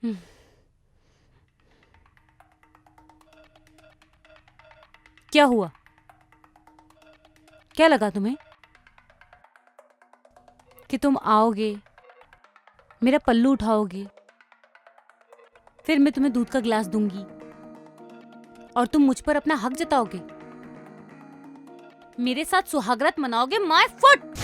हम्म, क्या हुआ? क्या लगा तुम्हें कि तुम आओगे, मेरा पल्लू उठाओगे, फिर मैं तुम्हें दूध का गिलास दूंगी और तुम मुझ पर अपना हक जताओगे, मेरे साथ सुहागरात मनाओगे? My foot!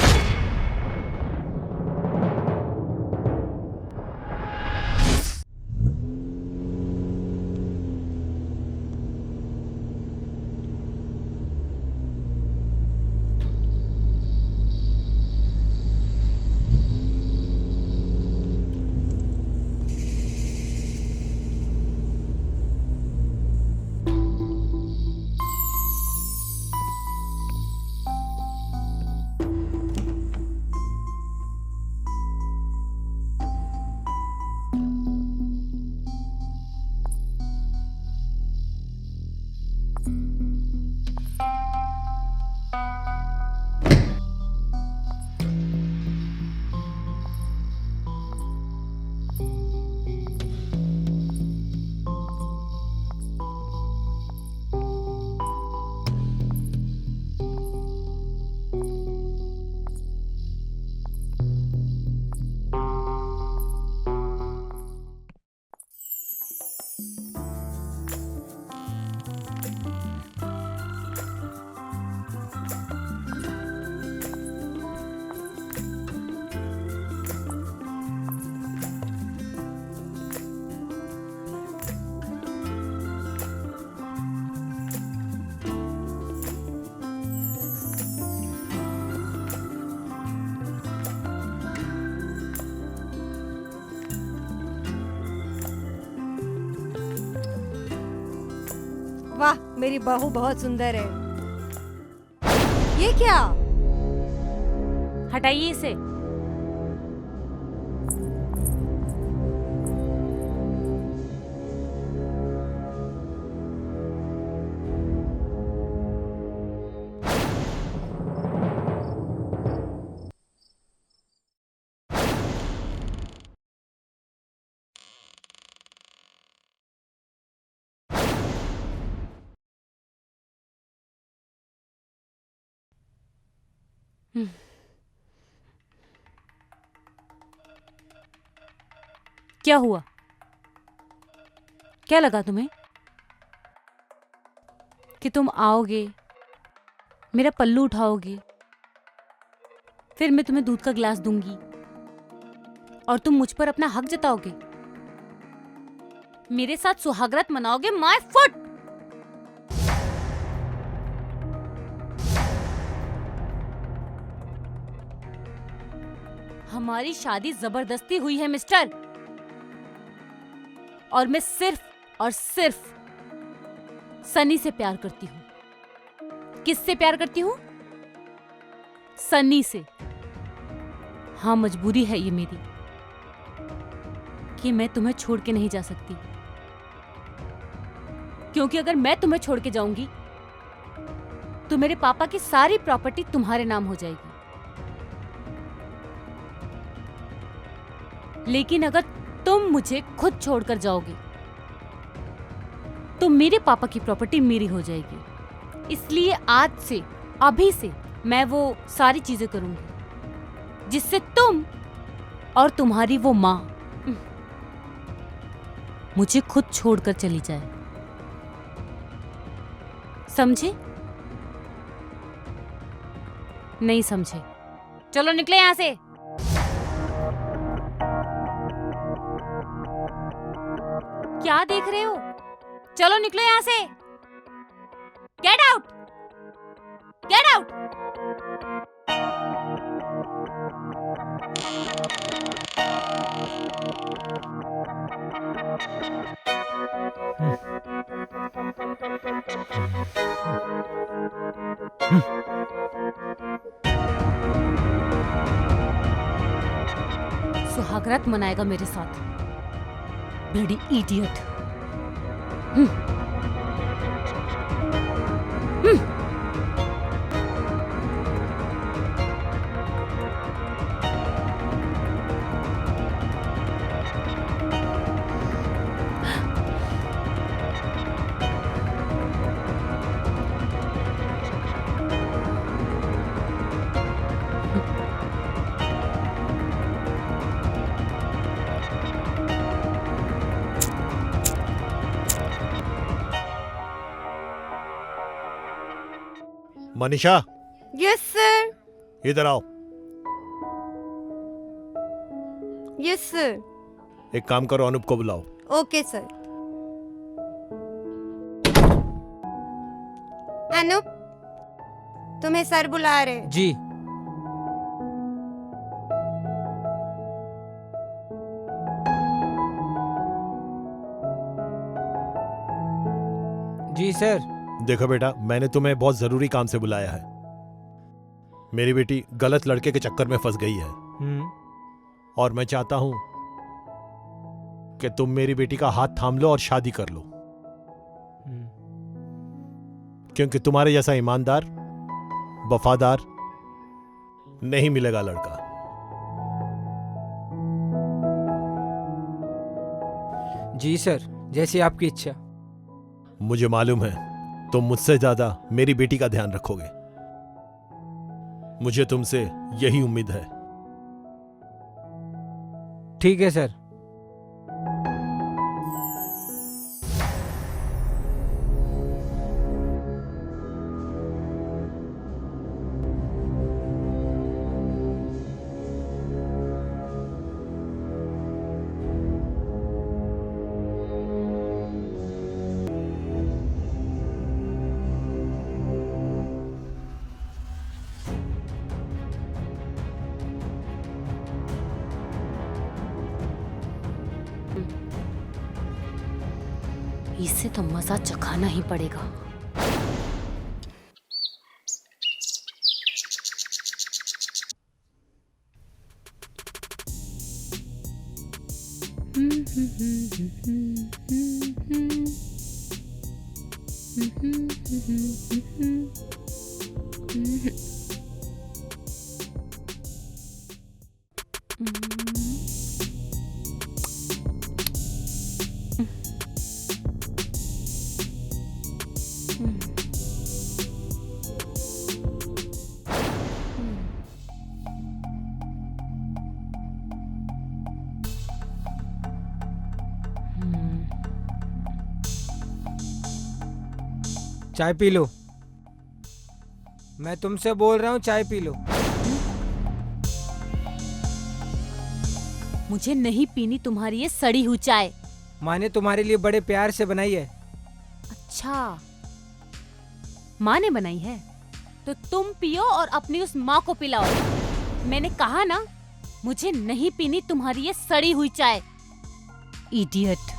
वाह, मेरी बहू बहुत सुंदर है। ये क्या? हटाइए इसे। हम्म, क्या हुआ? क्या लगा तुम्हें कि तुम आओगे, मेरा पल्लू उठाओगे, फिर मैं तुम्हें दूध का गिलास दूंगी और तुम मुझ पर अपना हक जताओगे, मेरे साथ सुहागरात मनाओगे? My foot! हमारी शादी जबरदस्ती हुई है मिस्टर, और मैं सिर्फ और सिर्फ सनी से प्यार करती हूं। किससे प्यार करती हूं? सनी से। हाँ, मजबूरी है ये मेरी कि मैं तुम्हें छोड़ के नहीं जा सकती, क्योंकि अगर मैं तुम्हें छोड़ के जाऊंगी तो मेरे पापा की सारी प्रॉपर्टी तुम्हारे नाम हो जाएगी। लेकिन अगर तुम मुझे खुद छोड़कर जाओगे तो मेरे पापा की प्रॉपर्टी मेरी हो जाएगी। इसलिए आज से, अभी से मैं वो सारी चीजें करूंगी जिससे तुम और तुम्हारी वो मां मुझे खुद छोड़कर चली जाए। समझे? नहीं समझे? चलो निकले यहां से। क्या देख रहे हो? चलो निकलो यहां से। Get out! Get out! सुहागरात मनाएगा मेरे साथ, bloody idiot. Manisha, yes sir. इधर आओ। Yes sir. एक काम करो, अनूप को बुलाओ। Okay sir. अनूप, तुम्हें सर बुला रहे। जी। जी सर। देखो बेटा, मैंने तुम्हें बहुत जरूरी काम से बुलाया है। मेरी बेटी गलत लड़के के चक्कर में फंस गई है और मैं चाहता हूं कि तुम मेरी बेटी का हाथ थाम लो और शादी कर लो, क्योंकि तुम्हारे जैसा ईमानदार, वफादार नहीं मिलेगा लड़का। जी सर, जैसी आपकी इच्छा। मुझे मालूम है तुम मुझसे ज्यादा मेरी बेटी का ध्यान रखोगे। मुझे तुमसे यही उम्मीद है। ठीक है सर। इससे तो मजा चखाना ही पड़ेगा। चाय पी लो। मैं तुमसे बोल रहा हूँ, चाय पी लो। मुझे नहीं पीनी तुम्हारी ये सड़ी हुई चाय। माँ ने तुम्हारे लिए बड़े प्यार से बनाई है। अच्छा, माँ ने बनाई है तो तुम पियो और अपनी उस माँ को पिलाओ। मैंने कहा ना, मुझे नहीं पीनी तुम्हारी ये सड़ी हुई चाय। इडियट।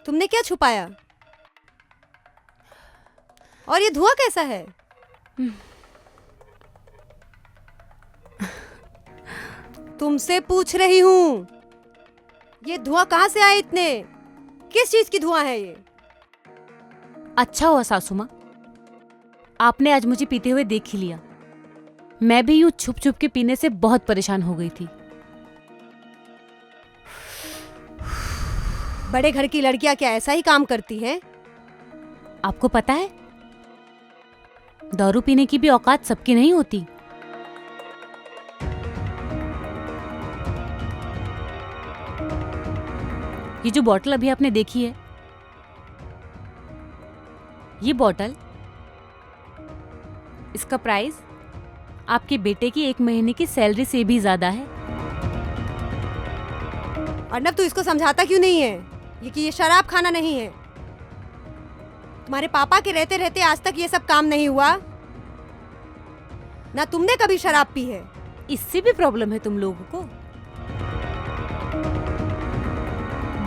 तुमने क्या छुपाया? और ये धुआं कैसा है? तुमसे पूछ रही हूँ, ये धुआं कहाँ से आए इतने? किस चीज की धुआं है ये? अच्छा हुआ सासू माँ, आपने आज मुझे पीते हुए देख ही लिया। मैं भी यूं छुप छुप के पीने से बहुत परेशान हो गई थी। बड़े घर की लड़कियां क्या ऐसा ही काम करती हैं? आपको पता है, दारू पीने की भी औकात सबकी नहीं होती। ये जो बॉटल अभी आपने देखी है, ये बॉटल, इसका प्राइस आपके बेटे की 1 महीने की सैलरी से भी ज्यादा है। अर्नब, तू इसको समझाता क्यों नहीं है कि ये शराब खाना नहीं है? तुम्हारे पापा के रहते रहते आज तक ये सब काम नहीं हुआ ना। तुमने कभी शराब पी है? इससे भी प्रॉब्लम है तुम लोगों को?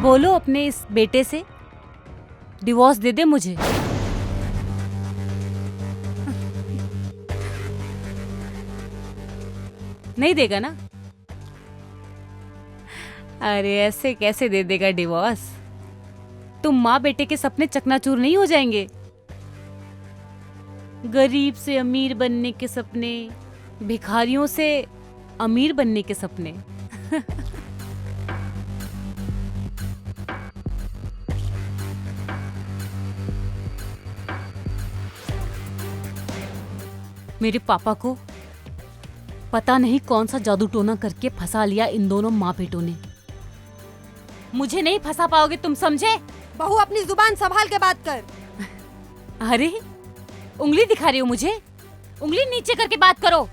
बोलो अपने इस बेटे से डिवोर्स दे दे मुझे। नहीं देगा ना? अरे ऐसे कैसे दे देगा डिवोर्स? तुम माँ बेटे के सपने चकनाचूर नहीं हो जाएंगे? गरीब से अमीर बनने के सपने, भिखारियों से अमीर बनने के सपने। मेरे पापा को पता नहीं कौन सा जादू टोना करके फंसा लिया इन दोनों माँ बेटों ने। मुझे नहीं फंसा पाओगे तुम, समझे? बहू अपनी जुबान संभाल के बात कर। अरे उंगली दिखा रही हो मुझे? उंगली नीचे करके बात करो,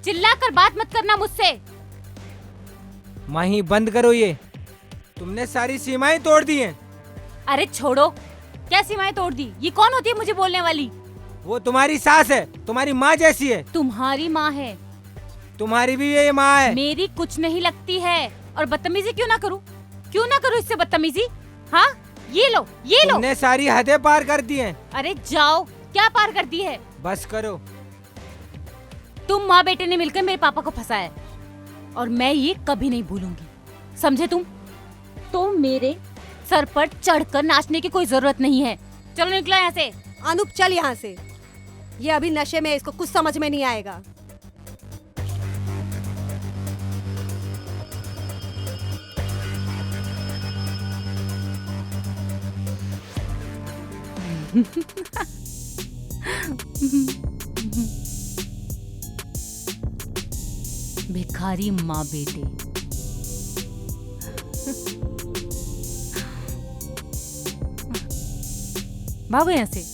चिल्ला कर बात मत करना मुझसे। माही बंद करो ये, तुमने सारी सीमाएं तोड़ दी हैं। अरे छोड़ो, क्या सीमाएं तोड़ दी? ये कौन होती है मुझे बोलने वाली? वो तुम्हारी सास है, तुम्हारी माँ जैसी है। तुम्हारी माँ है? तुम्हारी भी ये माँ है। मेरी कुछ नहीं लगती है। और बदतमीजी क्यों ना करूं? क्यों ना करूं इससे बदतमीजी? हाँ ये लो, ये लो। तुमने सारी हदें पार कर दी हैं। अरे जाओ, क्या पार कर दी है? बस करो। तुम माँ बेटे ने मिलकर मेरे पापा को फंसाया और मैं ये कभी नहीं भूलूंगी, समझे तुम? तो मेरे सर पर चढ़कर नाचने की कोई जरूरत नहीं है। चलो निकलो यहाँ से। अनूप चल यहाँ से, ये अभी नशे में, इसको कुछ समझ में नहीं आएगा। भिखारी माँ बेटे। भागो यहाँ से।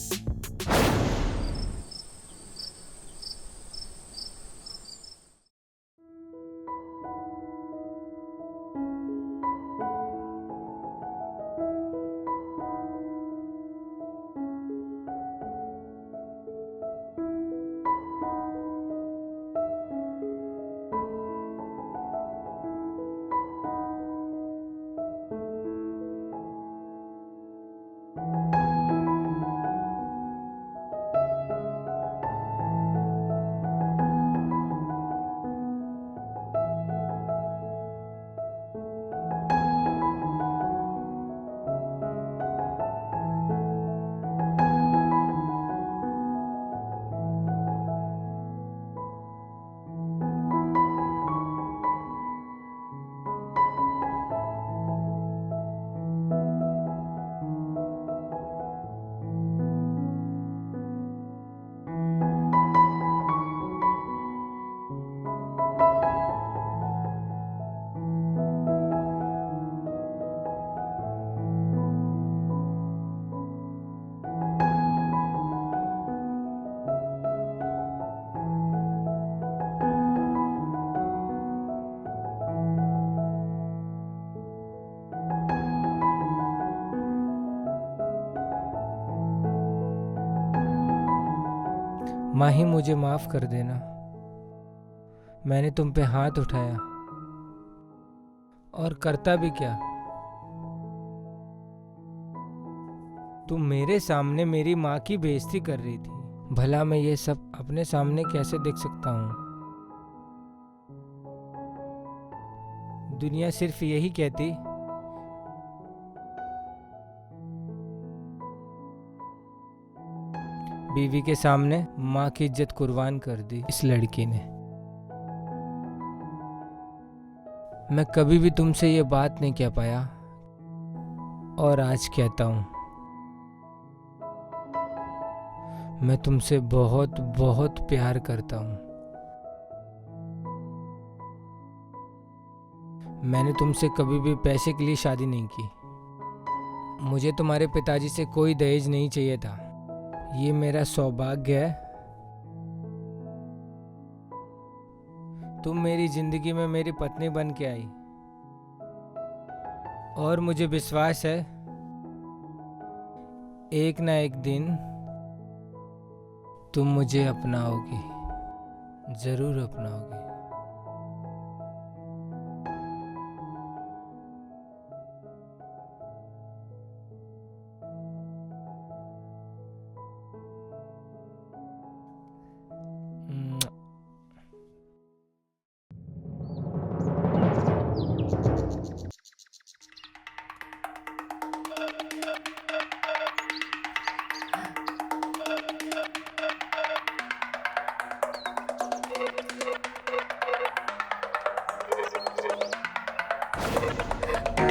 माही मुझे माफ कर देना, मैंने तुम पे हाथ उठाया और करता भी क्या। तुम मेरे सामने मेरी माँ की बेइज्जती कर रही थी, भला मैं ये सब अपने सामने कैसे देख सकता हूँ। दुनिया सिर्फ यही कहती बीवी के सामने माँ की इज्जत कुर्बान कर दी इस लड़की ने। मैं कभी भी तुमसे ये बात नहीं कह पाया और आज कहता हूँ, मैं तुमसे बहुत बहुत प्यार करता हूँ। मैंने तुमसे कभी भी पैसे के लिए शादी नहीं की। मुझे तुम्हारे पिताजी से कोई दहेज नहीं चाहिए था। ये मेरा सौभाग्य है, तुम मेरी जिंदगी में मेरी पत्नी बन के आई और मुझे विश्वास है एक ना एक दिन तुम मुझे अपनाओगी, जरूर अपनाओगी।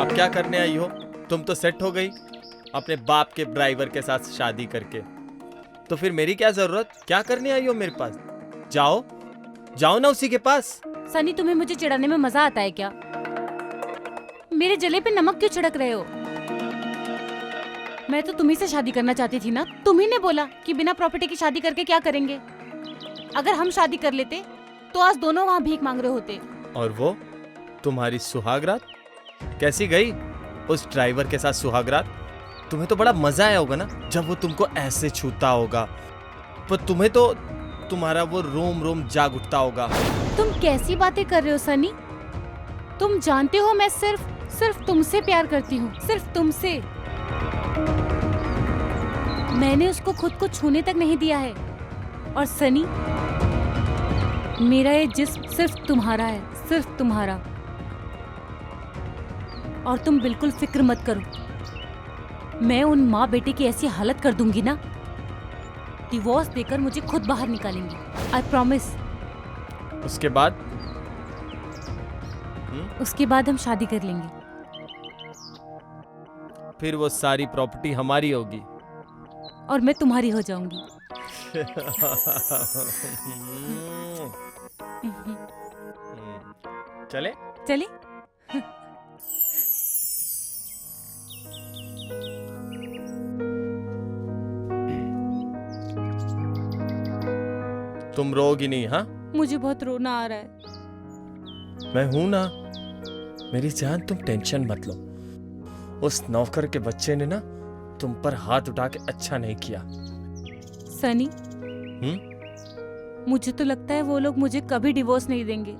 अब क्या करने आई हो? तुम तो सेट हो गई अपने बाप के ड्राइवर के साथ शादी करके, तो फिर मेरी क्या जरूरत? क्या करने आई हो मेरे पास? जाओ जाओ ना उसी के पास। सनी, तुम्हें मुझे चिढ़ाने में मजा आता है क्या? मेरे जले पे नमक क्यों छिड़क रहे हो? मैं तो तुम्ही से शादी करना चाहती थी ना। तुम्ही ने बोला कि बिना प्रॉपर्टी की शादी करके क्या करेंगे। अगर हम शादी कर लेते तो आज दोनों वहाँ भीख मांग रहे होते। और वो तुम्हारी सुहागरात कैसी गई उस ड्राइवर के साथ? सुहागरात तुम्हें तो बड़ा मजा आया होगा ना जब वो तुमको ऐसे छूता होगा, पर तुम्हें तो तुम्हारा वो रोम रोम जाग उठता होगा। तुम कैसी बातें कर रहे हो सनी? तुम जानते हो मैं सिर्फ तुमसे प्यार करती हूँ, सिर्फ तुमसे। मैंने उसको खुद को छूने तक नहीं दिया है। और सनी, मेरा ये जिस्म सिर्फ तुम्हारा है, सिर्फ तुम्हारा। और तुम बिल्कुल फिक्र मत करो, मैं उन माँ बेटे की ऐसी हालत कर दूंगी ना, डिवोर्स देकर मुझे खुद बाहर निकालेंगे। I promise. उसके बाद उसके बाद हम शादी कर लेंगे। फिर वो सारी प्रॉपर्टी हमारी होगी और मैं तुम्हारी हो जाऊंगी। चले चले। तुम रोगी नहीं? हाँ, मुझे बहुत रोना आ रहा है। मैं हूं ना मेरी जान, तुम टेंशन मत लो। उस नौकर के बच्चे ने ना तुम पर हाथ उठा के अच्छा नहीं किया। सनी, मुझे तो लगता है वो लोग मुझे कभी डिवोर्स नहीं देंगे।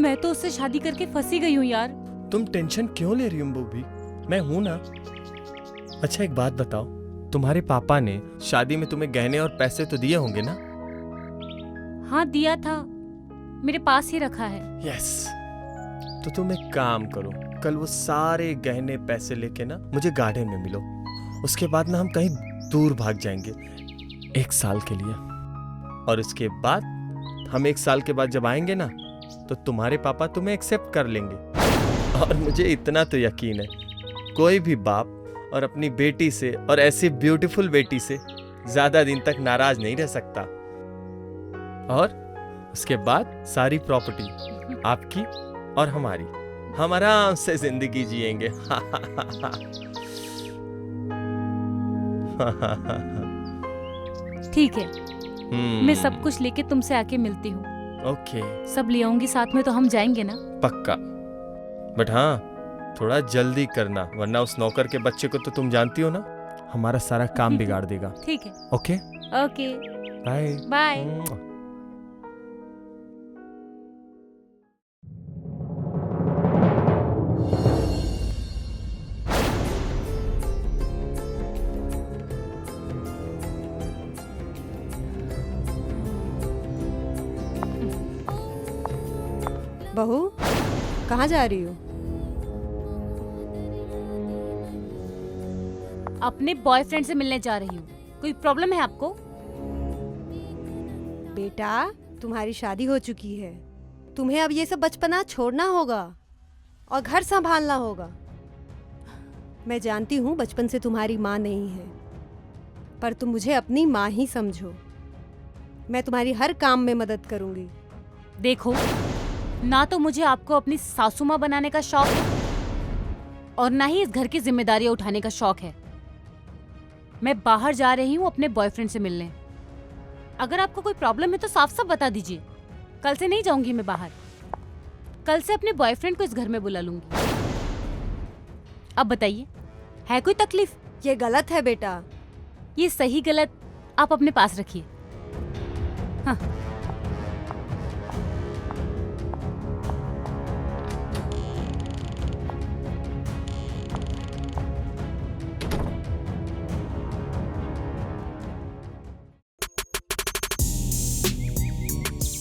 मैं तो उससे शादी करके फंसी गई हूँ यार। तुम टेंशन क्यों ले रही हो बूबी? मैं हूं ना। अच्छा एक बात बताओ, तुम्हारे पापा ने शादी में तुम्हें गहने और पैसे तो दिए होंगे ना? हाँ दिया था, मेरे पास ही रखा है। यस। तो तुम एक काम करो, कल वो सारे गहने पैसे लेके ना मुझे गार्डन में मिलो। उसके बाद ना हम कहीं दूर भाग जाएंगे 1 साल के लिए। और उसके बाद हम 1 साल के बाद जब आएंगे ना तो तुम्हारे पापा तुम्हें एक्सेप्ट कर लेंगे। और मुझे इतना तो यकीन है, कोई भी बाप और अपनी बेटी से, और ऐसी ब्यूटीफुल बेटी से, ज्यादा दिन तक नाराज नहीं रह सकता। और उसके बाद सारी प्रॉपर्टी आपकी और हमारी, हम आराम से जिंदगी जिएंगे। ठीक है, मैं सब कुछ लेके तुमसे आके मिलती हूँ। ओके। सब ले आऊंगी साथ में, तो हम जाएंगे ना? पक्का। बट हाँ, थोड़ा जल्दी करना, वरना उस नौकर के बच्चे को तो तुम जानती हो ना, हमारा सारा काम बिगाड़ देगा। ठीक है। Okay okay, bye bye. बहू, कहाँ जा रही हो? अपने बॉयफ्रेंड से मिलने जा रही हूँ। कोई प्रॉब्लम है आपको? बेटा, तुम्हारी शादी हो चुकी है, तुम्हें अब ये सब बचपना छोड़ना होगा और घर संभालना होगा। मैं जानती हूँ बचपन से तुम्हारी माँ नहीं है, पर तुम मुझे अपनी माँ ही समझो। मैं तुम्हारी हर काम में मदद करूँगी। देखो, ना तो मुझे आपको अपनी सासू माँ बनाने का शौक है और ना ही इस घर की जिम्मेदारियां उठाने का शौक है। मैं बाहर जा रही हूँ अपने बॉयफ्रेंड से मिलने। अगर आपको कोई प्रॉब्लम है तो साफ साफ बता दीजिए। कल से नहीं जाऊंगी मैं बाहर, कल से अपने बॉयफ्रेंड को इस घर में बुला लूंगी। अब बताइए, है कोई तकलीफ? ये गलत है बेटा। ये सही गलत आप अपने पास रखिए। हाँ।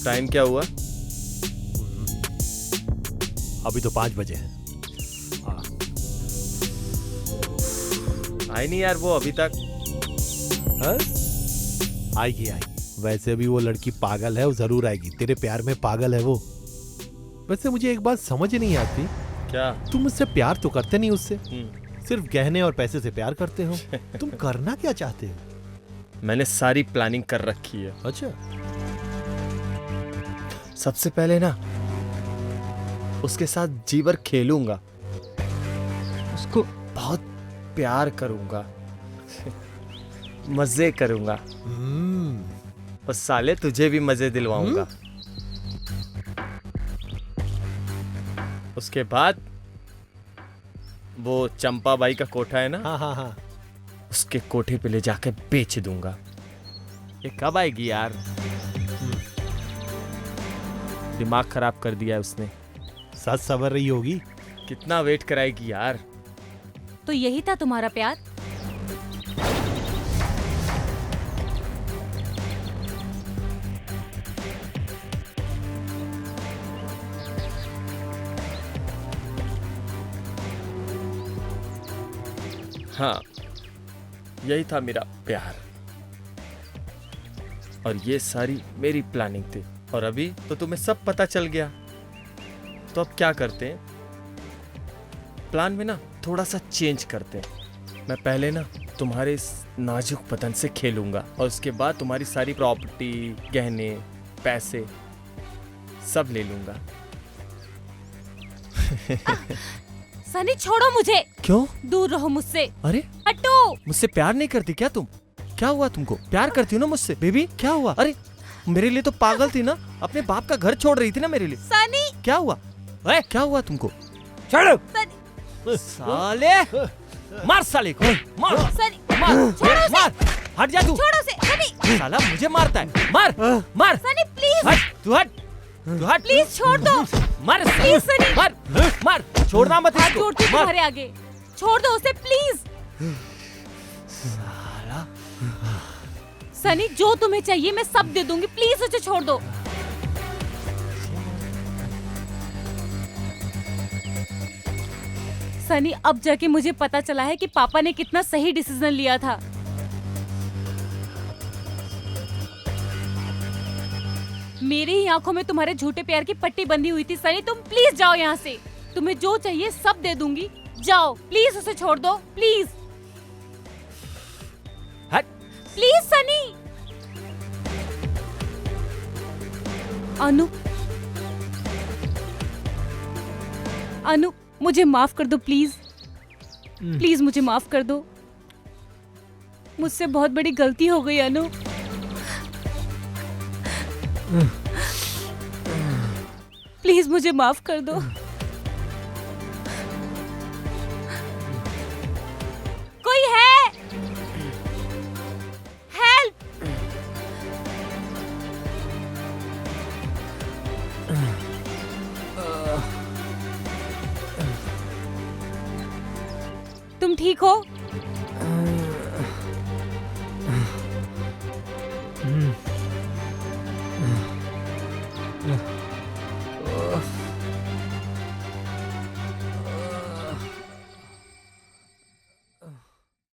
टाइम क्या हुआ? अभी तो 5 बजे हैं। आई नहीं यार वो अभी तक। हाँ? आएगी आएगी। वैसे भी वो लड़की पागल है, वो जरूर आएगी। तेरे प्यार में पागल है वो। वैसे मुझे एक बात समझ नहीं आती, क्या? तुम मुझसे प्यार तो करते नहीं उससे, हम्म, सिर्फ गहने और पैसे से प्यार करते हो। तुम करना क्या चाहते हो? मैंने सारी प्लानिंग कर रखी है। अच्छा, सबसे पहले ना उसके साथ जीवर खेलूंगा, उसको बहुत प्यार करूंगा, मजे करूंगा, और साले तुझे भी मजे दिलवाऊंगा। उसके बाद वो चंपा बाई का कोठा है ना, हाँ हाँ हाँ, उसके कोठे पे ले जाके बेच दूंगा। ये कब आएगी यार? दिमाग खराब कर दिया है उसने। साथ सवर रही होगी। कितना वेट कराएगी यार? तो यही था तुम्हारा प्यार? हाँ, यही था मेरा प्यार, और ये सारी मेरी प्लानिंग थी। और अभी तो तुम्हें सब पता चल गया, तो अब क्या करते हैं? प्लान में ना थोड़ा सा चेंज करते हैं। मैं पहले ना तुम्हारे इस नाजुक बदन से खेलूंगा, और उसके बाद तुम्हारी सारी प्रॉपर्टी, गहने, पैसे सब ले लूंगा। सनी छोड़ो मुझे, क्यों? दूर रहो मुझसे, अरे हटो। मुझसे प्यार नहीं करती क्या तुम? क्या हुआ तुमको? प्यार करती हो ना मुझसे बेबी? क्या हुआ? अरे मेरे लिए तो पागल थी ना, अपने बाप का घर छोड़ रही थी ना मेरे लिए। सनी, क्या हुआ? क्या हुआ तुमको? छोड़ो। सनी, साले, मार साले को, मार सनी, मार, छोड़ो उसे। मार, हट जा तू। छोड़ो उसे, सनी, साला मुझे मारता है, मार, मार, सनी प्लीज, हट, तू हट, तू हट, प्लीज छोड़ दो। मार, प्लीज सनी, मार, मार, छोड़ना मत हाथ इसको, जोड़ती हूँ मार। तुम्हारे आगे, छोड़ दो उसे प्लीज। साला, सनी जो तुम्हें चाहिए मैं सब दे दूंगी, प्लीज उसे छोड़ दो। सनी अब जाके मुझे पता चला है कि पापा ने कितना सही डिसीजन लिया था। मेरी ही आंखों में तुम्हारे झूठे प्यार की पट्टी बंधी हुई थी। सनी तुम प्लीज जाओ यहाँ से, तुम्हें जो चाहिए सब दे दूंगी, जाओ प्लीज उसे छोड़ दो, प्लीज हट, प्लीज सनी। अनु, अनु मुझे माफ कर दो प्लीज, प्लीज मुझे माफ कर दो, मुझसे बहुत बड़ी गलती हो गई अनु। प्लीज मुझे माफ कर दो। कोई है? हेल्प! तुम ठीक हो?